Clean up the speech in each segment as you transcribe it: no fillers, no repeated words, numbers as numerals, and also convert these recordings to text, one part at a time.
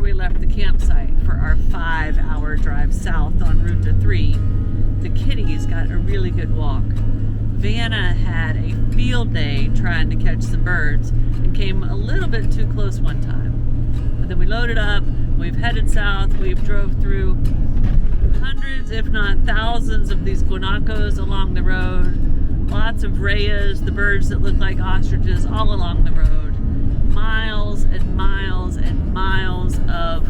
we left the campsite for our 5-hour drive south on route to 3, the kitties got a really good walk. Vanna had a field day trying to catch some birds and came a little bit too close one time. But then we loaded up, we've headed south, we've drove through hundreds, if not thousands, of these guanacos along the road. Lots of rayas, the birds that look like ostriches, all along the road. Miles and miles and miles of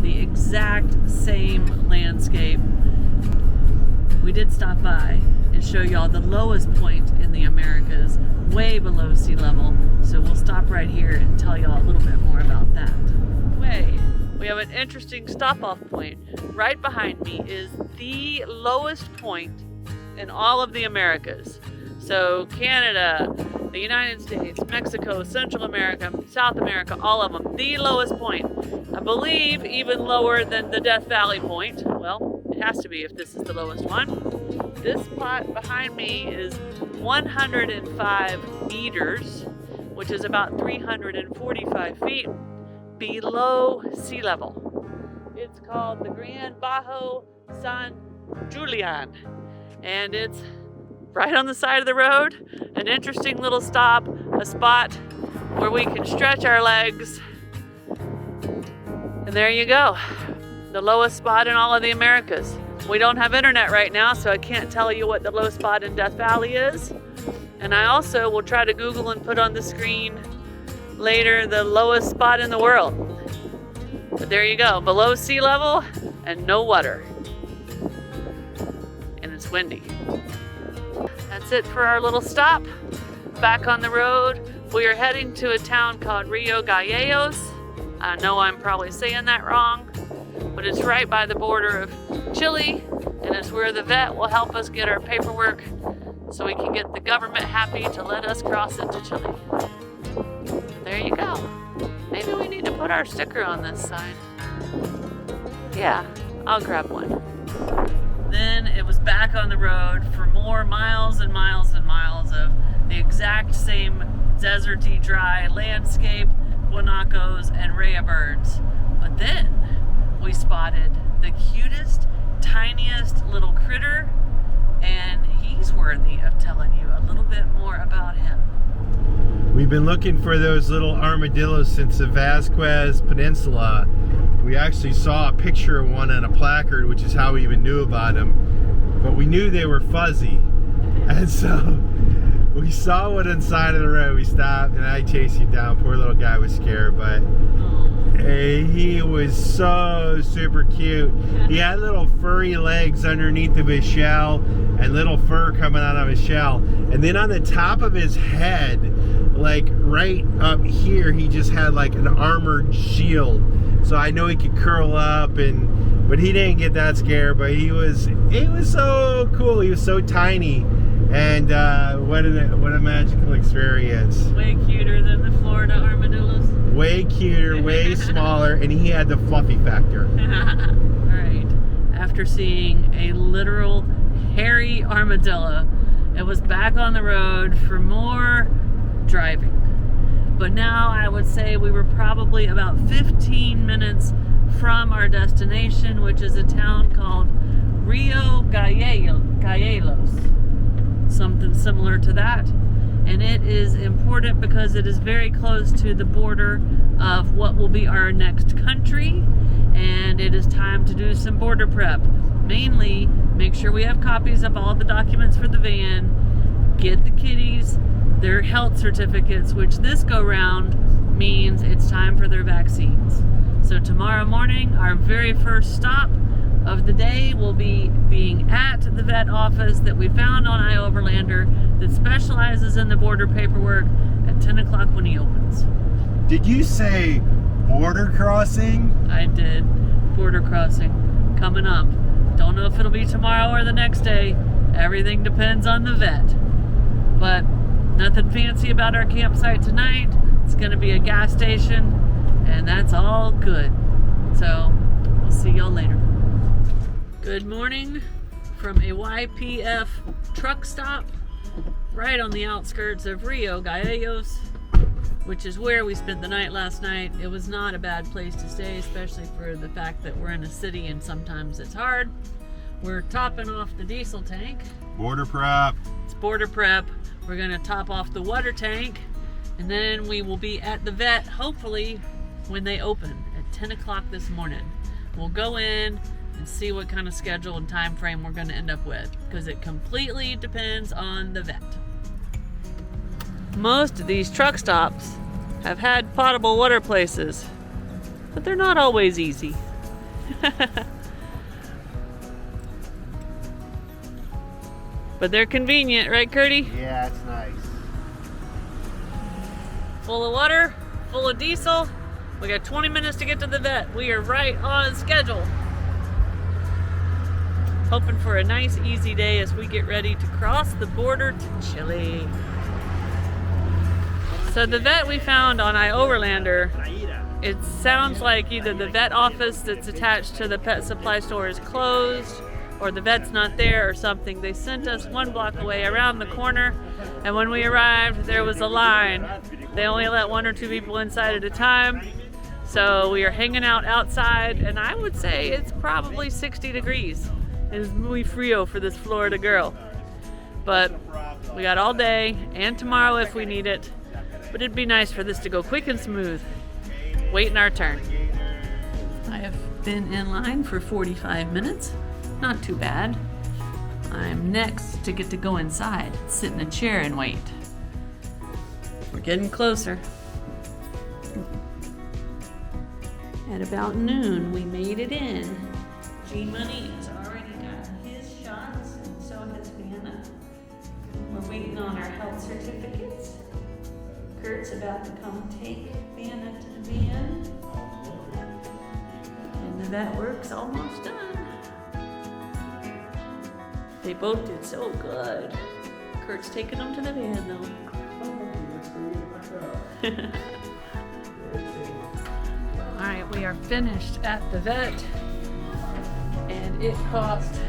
the exact same landscape. We did stop by and show y'all the lowest point in the Americas, way below sea level. So we'll stop right here and tell y'all a little bit more about that. We have an interesting stop-off point. Right behind me is the lowest point in all of the Americas. So Canada, the United States, Mexico, Central America, South America, all of them, the lowest point. I believe even lower than the Death Valley point. Well, it has to be if this is the lowest one. This spot behind me is 105 meters, which is about 345 feet below sea level. It's called the Gran Bajo San Julian, and it's right on the side of the road. An interesting little stop, a spot where we can stretch our legs. And there you go, the lowest spot in all of the Americas. We don't have internet right now, so I can't tell you what the low spot in Death Valley is. And I also will try to Google and put on the screen later the lowest spot in the world. But there you go, below sea level and no water. And it's windy. That's it for our little stop. Back on the road, we are heading to a town called Rio Gallegos. I know I'm probably saying that wrong, but it's right by the border of Chile, and it's where the vet will help us get our paperwork so we can get the government happy to let us cross into Chile. There you go. Maybe we need to put our sticker on this sign. Yeah, I'll grab one. Then it was back on the road for more miles and miles and miles of the exact same deserty, dry landscape, guanacos, and rhea birds. But then we spotted the cutest, tiniest little critter, and he's worthy of telling you a little bit more about him. We've been looking for those little armadillos since the Vasquez Peninsula. We actually saw a picture of one on a placard, which is how we even knew about them. But we knew they were fuzzy. And so we saw one on the side of the road. We stopped and I chased him down. Poor little guy was scared, but he was so super cute. He had little furry legs underneath of his shell and little fur coming out of his shell. And then on the top of his head, like right up here, he just had like an armored shield. So I know he could curl up, but he didn't get that scared. But he was so cool. He was so tiny, and what a magical experience. Way cuter than the Florida armadillos. Way cuter, way smaller, and he had the fluffy factor. All right. After seeing a literal hairy armadillo, it was back on the road for more driving. But now I would say we were probably about 15 minutes from our destination, which is a town called Rio Gallegos. Something similar to that. And it is important because it is very close to the border of what will be our next country. And it is time to do some border prep. Mainly, make sure we have copies of all the documents for the van, get the kitties their health certificates, which this go round means it's time for their vaccines. So tomorrow morning, our very first stop of the day will be being at the vet office that we found on iOverlander that specializes in the border paperwork at 10 o'clock when he opens. Did you say border crossing? I did. Border crossing. Coming up. Don't know if it'll be tomorrow or the next day. Everything depends on the vet. But nothing fancy about our campsite tonight. It's going to be a gas station, and that's all good. So, we'll see y'all later. Good morning from a YPF truck stop right on the outskirts of Rio Gallegos. which is where we spent the night last night. It was not a bad place to stay, especially for the fact that we're in a city and sometimes it's hard. We're topping off the diesel tank. Border prep. It's border prep. We're gonna top off the water tank, and then we will be at the vet, hopefully, when they open at 10 o'clock this morning. We'll go in and see what kind of schedule and time frame we're gonna end up with, because it completely depends on the vet. Most of these truck stops have had potable water places, but they're not always easy. But they're convenient, right, Curdy? Yeah, it's nice. Full of water, full of diesel. We got 20 minutes to get to the vet. We are right on schedule. Hoping for a nice, easy day as we get ready to cross the border to Chile. So the vet we found on iOverlander, it sounds like either the vet office that's attached to the pet supply store is closed, or the vet's not there or something. They sent us 1 block away around the corner, and when we arrived there was a line. They only let 1 or 2 people inside at a time, so we are hanging out outside, and I would say it's probably 60 degrees. It is muy frio for this Florida girl, but we got all day and tomorrow if we need it. But it'd be nice for this to go quick and smooth. Waiting our turn. I have been in line for 45 minutes. Not too bad. I'm next to get to go inside, sit in a chair and wait. We're getting closer. At about noon, we made it in. G-Money has already gotten his shots, and so has Vanna. We're waiting on our health certificates. Kurt's about to come take Vanna to the van. And the vet work's almost done. They both did so good. Kurt's taking them to the van though. Alright, we are finished at the vet. And it cost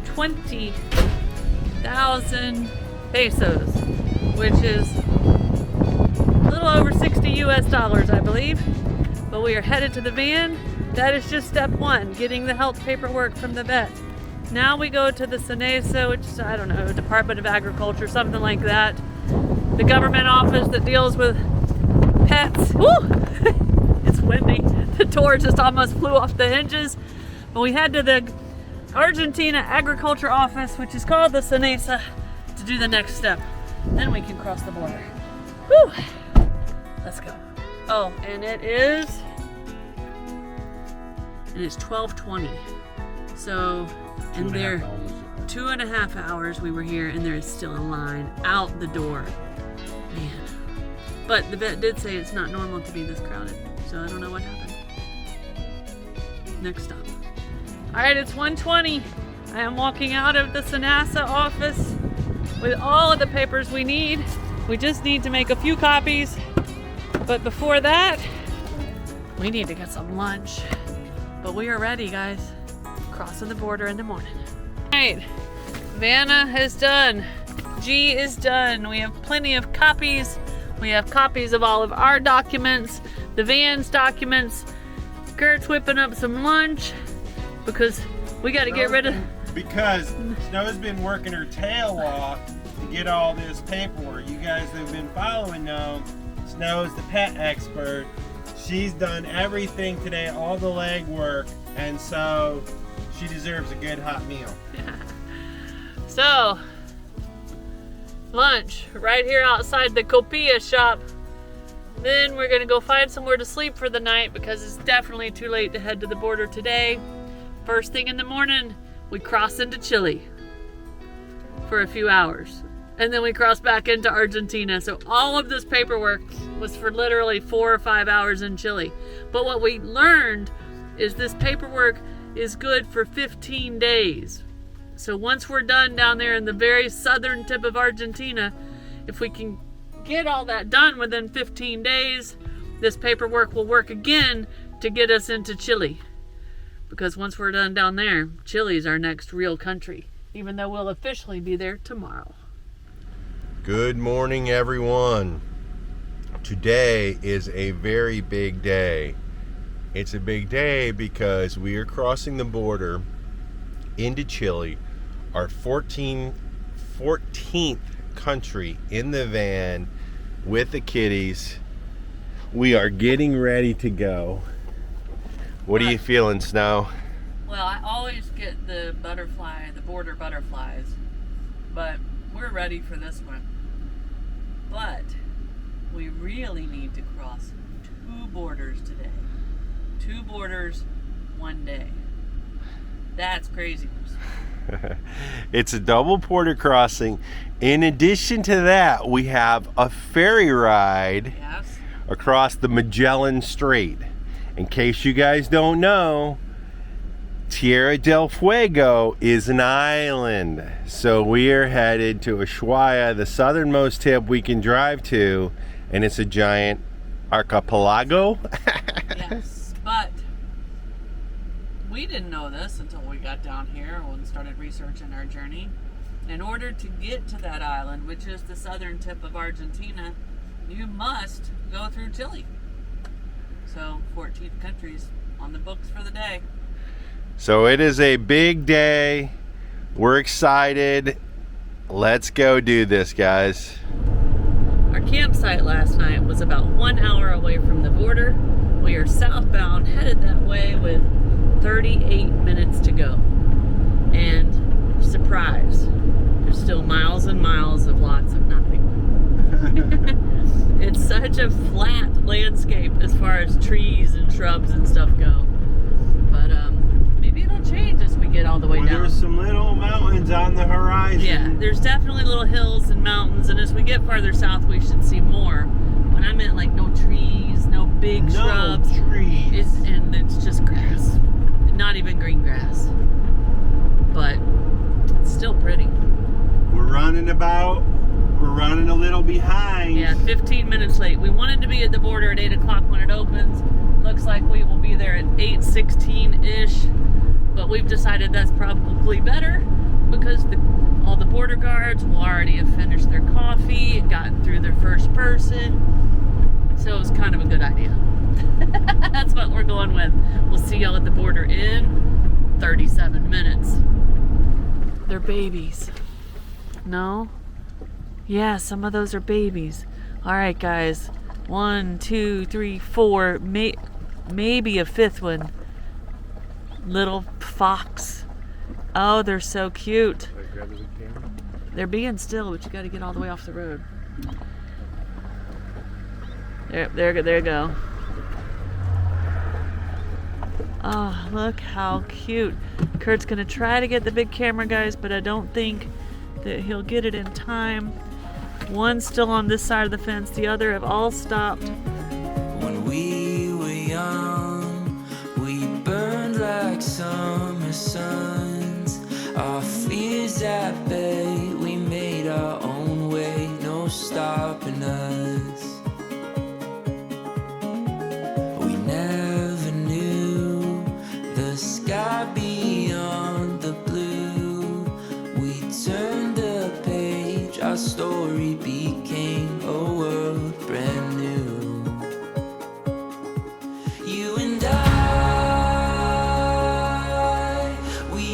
20,000 pesos, which is a little over 60 US dollars, I believe. But we are headed to the van. That is just step 1, getting the health paperwork from the vet. Now we go to the SENASA, which is, I don't know, Department of Agriculture, something like that. The government office that deals with pets. Woo! It's windy. The door just almost flew off the hinges. But we head to the Argentina Agriculture Office, which is called the SENASA, to do the next step. Then we can cross the border. Whew! Let's go. Oh, and it is 12:20. So, and there 2.5 hours we were here, and there is still a line out the door. Man. But the vet did say it's not normal to be this crowded, so I don't know what happened. Next stop. Alright, it's 1:20. I am walking out of the SENASA office with all of the papers we need. We just need to make a few copies. But before that, we need to get some lunch. But we are ready, guys. Crossing the border in the morning. Alright, Vanna is done. G is done. We have plenty of copies. We have copies of all of our documents, the van's documents. Kurt's whipping up some lunch because we got to get rid of... Because Snow's been working her tail off to get all this paperwork. You guys that have been following know, Snow's the pet expert. She's done everything today, all the legwork, and so she deserves a good hot meal. So, lunch right here outside the copia shop. Then we're gonna go find somewhere to sleep for the night because it's definitely too late to head to the border today. First thing in the morning, we cross into Chile for a few hours. And then we cross back into Argentina. So all of this paperwork was for literally 4 or 5 hours in Chile. But what we learned is this paperwork is good for 15 days. So once we're done down there in the very southern tip of Argentina, if we can get all that done within 15 days, this paperwork will work again to get us into Chile. Because once we're done down there, Chile's our next real country, even though we'll officially be there tomorrow. Good morning, everyone. Today is a very big day. It's a big day because we are crossing the border into Chile, our 14th country in the van with the kitties. We are getting ready to go. What are you feeling, Snow? Well, I always get the border butterflies, but we're ready for this one. But we really need to cross 2 borders today. 2 borders, 1 day. That's crazy. It's a double border crossing. In addition to that, we have a ferry ride across the Magellan Strait. In case you guys don't know, Tierra del Fuego is an island. So we are headed to Ushuaia, the southernmost tip we can drive to, and it's a giant archipelago. Yes, but we didn't know this until we got down here and started researching our journey. In order to get to that island, which is the southern tip of Argentina, you must go through Chile. So 14 countries on the books for the day. So it is a big day. We're excited. Let's go do this, guys. Our campsite last night was about 1 hour away from the border. We are southbound, headed that way with 38 minutes to go. And surprise, there's still miles and miles of lots of nothing. It's such a flat landscape as far as trees and shrubs and stuff go. But maybe it'll change as we get all the way down. There's some little mountains on the horizon. Yeah, there's definitely little hills and mountains, and as we get farther south, we should see more. When I meant like no trees, no big shrubs. No trees. And it's just grass. Not even green grass. But it's still pretty. We're running a little behind. Yeah, 15 minutes late. We wanted to be at the border at 8 o'clock when it opens. Looks like we will be there at 8:16-ish. But we've decided that's probably better because all the border guards will already have finished their coffee and gotten through their first person. So it was kind of a good idea. That's what we're going with. We'll see y'all at the border in 37 minutes. They're babies. No? Yeah, some of those are babies. All right, guys. 1, 2, 3, 4. Maybe a 5th one. Little fox. Oh, they're so cute. They're being still, but you got to get all the way off the road. There you go. Oh, look how cute. Kurt's gonna try to get the big camera, guys, but I don't think that he'll get it in time. One's still on this side of the fence. The other have all stopped. When we were young, we burned like summer suns. Our fears at bay, we made our own way, no stopping us. We never knew the sky beyond the blue. We turned the page, our story became a world brand new. You and I, we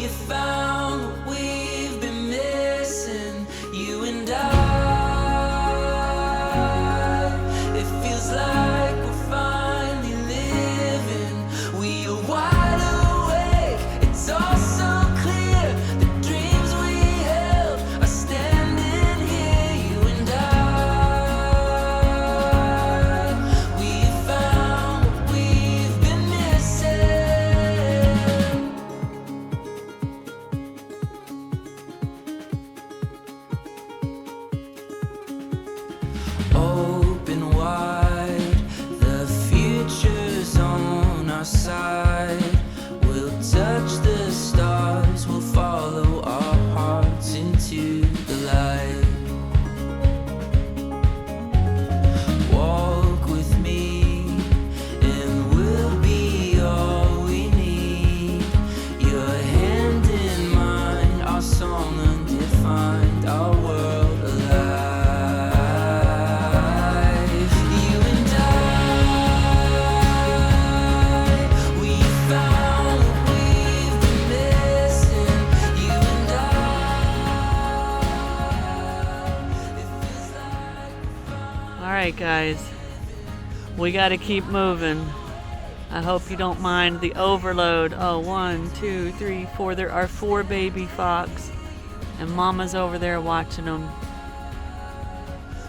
guys. We gotta keep moving. I hope you don't mind the overload. Oh, 1, 2, 3, 4. There are 4 baby fox. And Mama's over there watching them.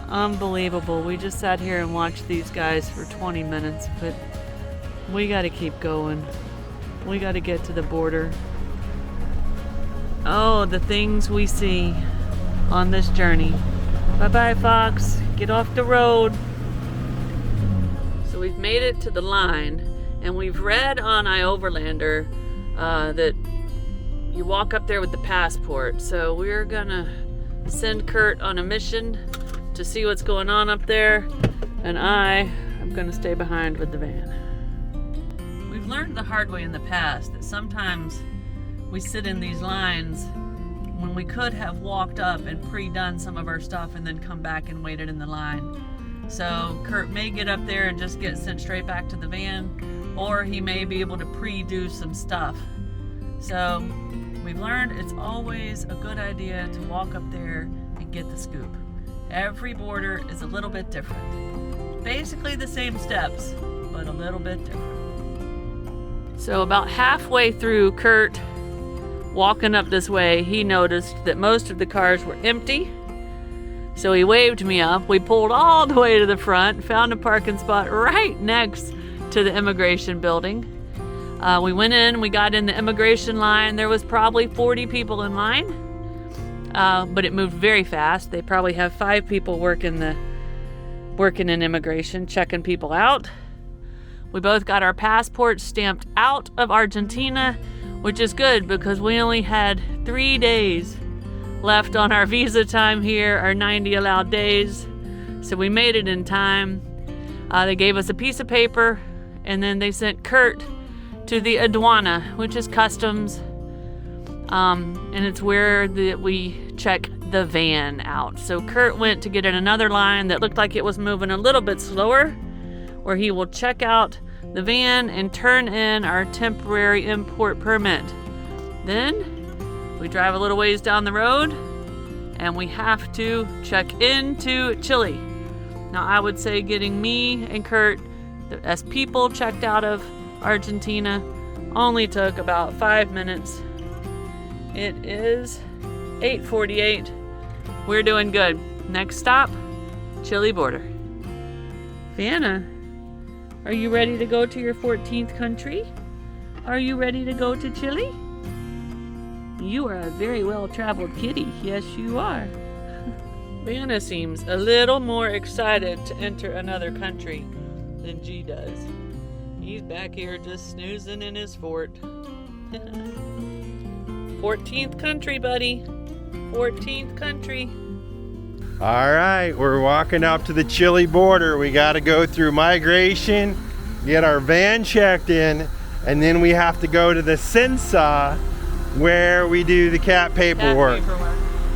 Unbelievable. We just sat here and watched these guys for 20 minutes, but we gotta keep going. We gotta get to the border. Oh, the things we see on this journey. Bye-bye, fox. Get off the road. So we've made it to the line, and we've read on iOverlander that you walk up there with the passport. So we're gonna send Kurt on a mission to see what's going on up there, and I am gonna stay behind with the van. We've learned the hard way in the past that sometimes we sit in these lines when we could have walked up and pre-done some of our stuff and then come back and waited in the line. So Kurt may get up there and just get sent straight back to the van, or he may be able to pre-do some stuff. So we've learned it's always a good idea to walk up there and get the scoop. Every border is a little bit different. Basically the same steps, but a little bit different. So about halfway through Kurt walking up this way, he noticed that most of the cars were empty. So he waved me up. We pulled all the way to the front, found a parking spot right next to the immigration building. We went in, we got in the immigration line. There was probably 40 people in line, but it moved very fast. They probably have 5 people working in immigration, checking people out. We both got our passports stamped out of Argentina, which is good because we only had 3 days left on our visa time here, our 90 allowed days. So we made it in time. They gave us a piece of paper, and then they sent Kurt to the aduana, which is customs, and it's where we check the van out. So Kurt went to get in another line that looked like it was moving a little bit slower, where he will check out the van and turn in our temporary import permit. Then we drive a little ways down the road and we have to check into Chile. Now I would say getting me and Kurt as people checked out of Argentina only took about 5 minutes. It is 8:48. We're doing good. Next stop, Chile border. Vanna, are you ready to go to your 14th country? Are you ready to go to Chile? You are a very well-traveled kitty. Yes, you are. Vanna seems a little more excited to enter another country than G does. He's back here just snoozing in his fort. 14th country, buddy. 14th country. All right, we're walking up to the Chile border. We got to go through migration, get our van checked in, and then we have to go to the Sensa where we do the cat paperwork.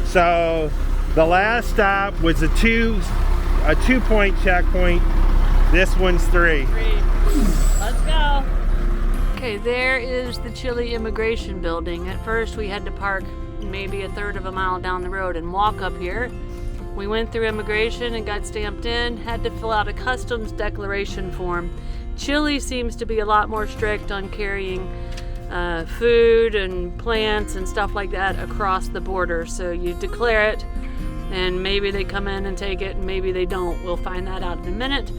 So the last stop was a 2-point checkpoint. This one's 3. Let's go. Okay, there is the Chile immigration building. At first we had to park maybe a third of a mile down the road and walk up here. We went through immigration and got stamped in, had to fill out a customs declaration form. Chile seems to be a lot more strict on carrying food and plants and stuff like that across the border. So you declare it and maybe they come in and take it and maybe they don't. We'll find that out in a minute.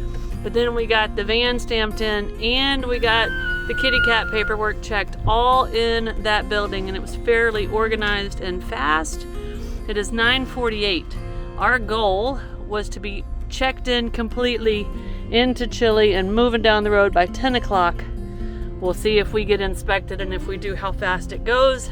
But then we got the van stamped in and we got the kitty cat paperwork checked all in that building, and it was fairly organized and fast. It is 9:48. Our goal was to be checked in completely into Chile and moving down the road by 10 o'clock. We'll see if we get inspected, and if we do, how fast it goes.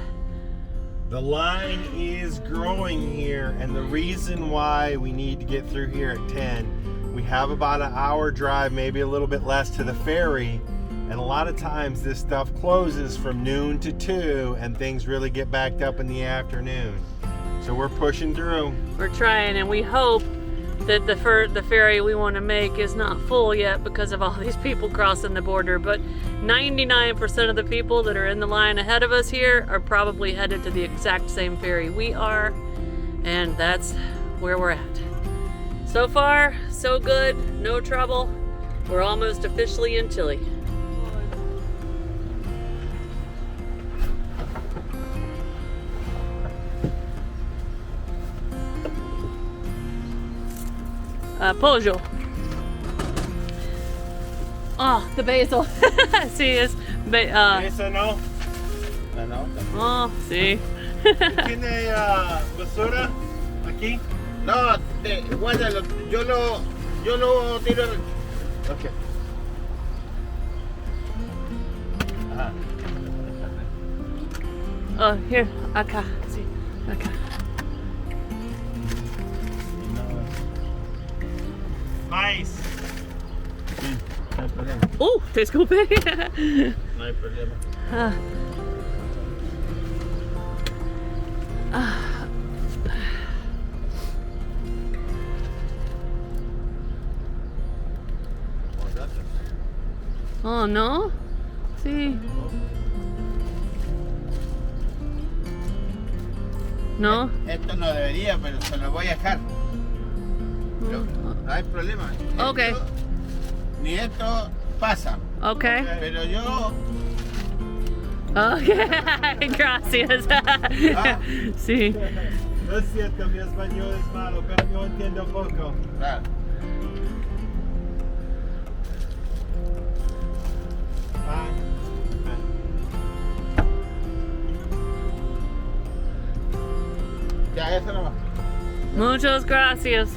The line is growing here, and the reason why we need to get through here at 10, we have about an hour drive, maybe a little bit less, to the ferry, and a lot of times this stuff closes from noon to 2 and things really get backed up in the afternoon. So we're pushing through. We're trying, and we hope that the ferry we want to make is not full yet because of all these people crossing the border, but 99% of the people that are in the line ahead of us here are probably headed to the exact same ferry we are, and that's where we're at. So far, so good, no trouble. We're almost officially in Chile. Pollo. Oh, the basil. Sí, es... Eso no. No. Oh, sí. ¿Tiene basura aquí? No, guárdalo, yo lo tiro. Okay. Ajá. Oh, here, acá. Sí, acá. Nice. Sí, no hay problema. Te escupé. No hay problema. Oh, no. Sí. No. Esto no debería, pero se lo voy a dejar. No hay problema. Ok. Ni esto pasa. Okay. Pero yo. Okay. Gracias. Sí. Lo siento, mi español es malo, pero yo entiendo poco. Claro. Ya, eso no va. Muchas gracias.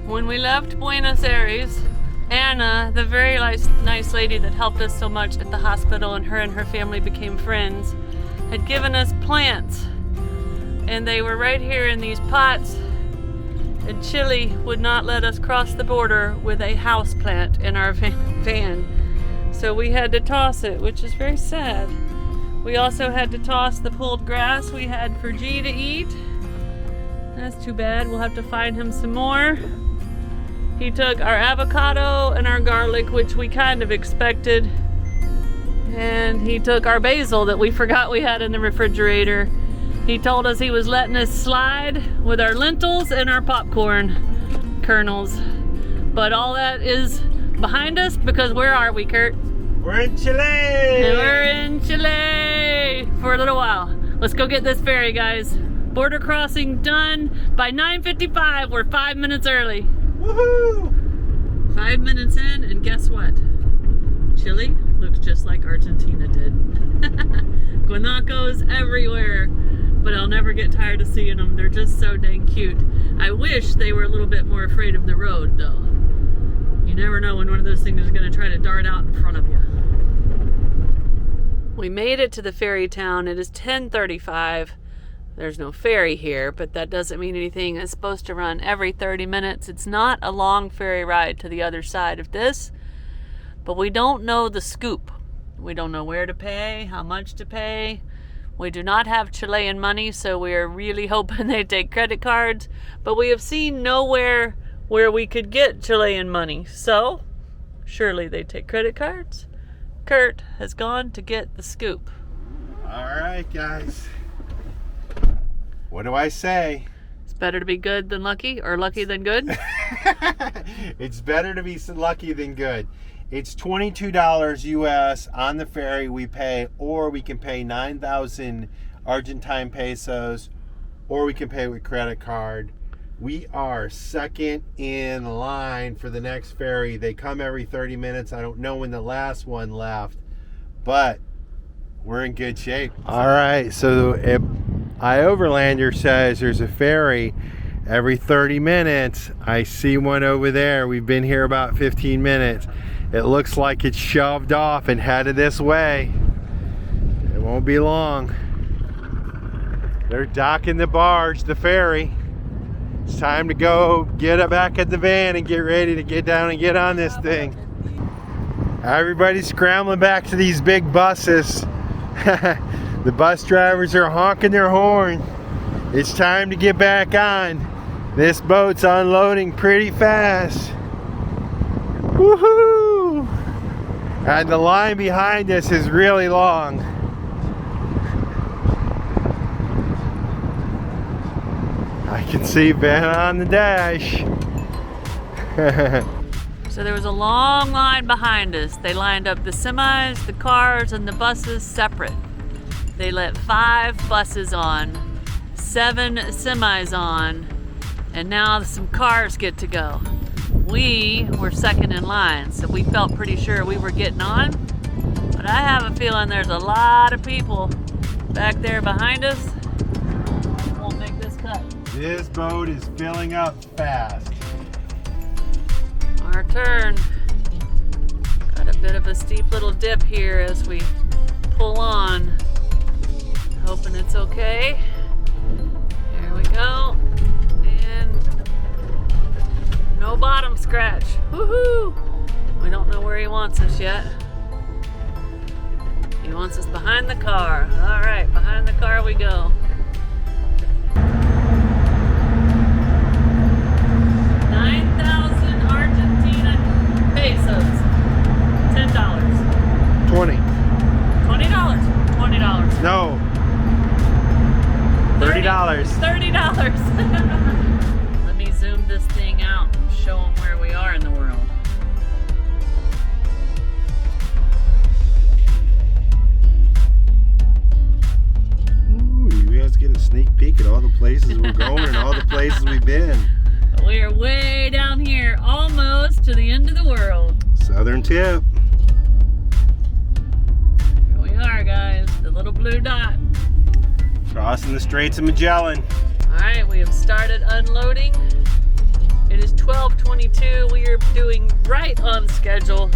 When we left Buenos Aires, Anna, the very nice lady that helped us so much at the hospital, and her family became friends, had given us plants. And they were right here in these pots. And Chile would not let us cross the border with a house plant in our van. So we had to toss it, which is very sad. We also had to toss the pulled grass we had for G to eat. That's too bad. We'll have to find him some more. He took our avocado and our garlic, which we kind of expected. And he took our basil that we forgot we had in the refrigerator. He told us he was letting us slide with our lentils and our popcorn kernels. But all that is behind us because where are we, Kurt? We're in Chile! And we're in Chile for a little while. Let's go get this ferry, guys. Border crossing done by 9:55. We're 5 minutes early. Woohoo! 5 minutes in, and guess what? Chile looks just like Argentina did. Guanacos everywhere, but I'll never get tired of seeing them. They're just so dang cute. I wish they were a little bit more afraid of the road, though. You never know when one of those things is going to try to dart out in front of you. We made it to the ferry town. It is 10:35. There's no ferry here, but that doesn't mean anything. It's supposed to run every 30 minutes. It's not a long ferry ride to the other side of this, but we don't know the scoop. We don't know where to pay, how much to pay. We do not have Chilean money, so we are really hoping they take credit cards, but we have seen nowhere where we could get Chilean money, so surely they take credit cards. Kurt has gone to get the scoop. All right, guys. What do I say? It's better to be good than lucky, or lucky than good. It's better to be lucky than good. It's $22 US on the ferry we pay, or we can pay 9,000 Argentine pesos, or we can pay with credit card. We are second in line for the next ferry. They come every 30 minutes. I don't know when the last one left, but we're in good shape. All right, so iOverlander says there's a ferry every 30 minutes. I see one over there. We've been here about 15 minutes. It looks like it's shoved off and headed this way. It won't be long. They're docking the barge, the ferry. It's time to go get it back at the van and get ready to get down and get on this thing. Everybody's scrambling back to these big buses. The bus drivers are honking their horn. It's time to get back on. This boat's unloading pretty fast. Woohoo! And the line behind us is really long. I can see Vanna on the dash. So there was a long line behind us. They lined up the semis, the cars, and the buses separate. They let 5 buses on, 7 semis on, and now some cars get to go. We were second in line, so we felt pretty sure we were getting on. But I have a feeling there's a lot of people back there behind us. Won't make this cut. This boat is filling up fast. Our turn. Got a bit of a steep little dip here as we pull on. Hoping it's okay. There we go. And no bottom scratch. Woohoo! We don't know where he wants us yet. He wants us behind the car. All right, behind the car we go. 9,000 Argentina pesos. $10. 20. $20. $20. No. $30. $30. Let me zoom this thing out and show them where we are in the world. Ooh, you guys get a sneak peek at all the places we're going and all the places we've been. We are way down here, almost to the end of the world. Southern tip. Here we are, guys, the little blue dot. Crossing the Straits of Magellan. All right, we have started unloading. It is 12:22. We are doing right on schedule.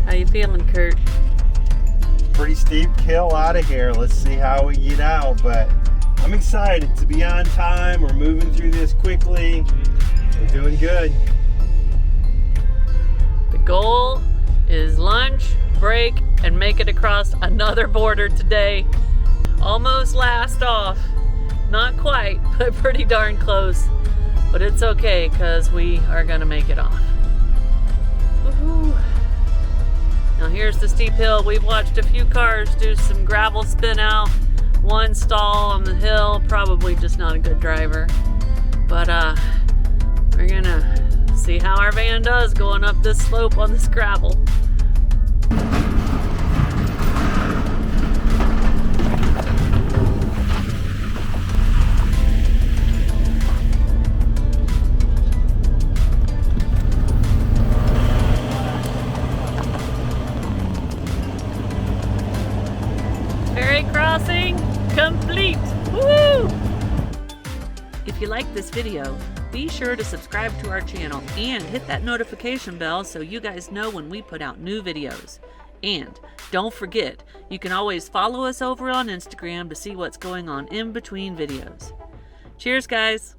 How you feeling, Kurt? Pretty steep hill out of here. Let's see how we get out, but I'm excited to be on time. We're moving through this quickly. We're doing good. The goal is lunch, break, and make it across another border today. Almost last off. Not quite, but pretty darn close. But it's okay, because we are going to make it off. Woohoo! Now here's the steep hill. We've watched a few cars do some gravel spin out. One stall on the hill, probably just not a good driver. But we're gonna see how our van does going up this slope on this gravel. Ferry crossing complete. Woo! If you like this video, be sure to subscribe to our channel and hit that notification bell so you guys know when we put out new videos. And don't forget, you can always follow us over on Instagram to see what's going on in between videos. Cheers, guys!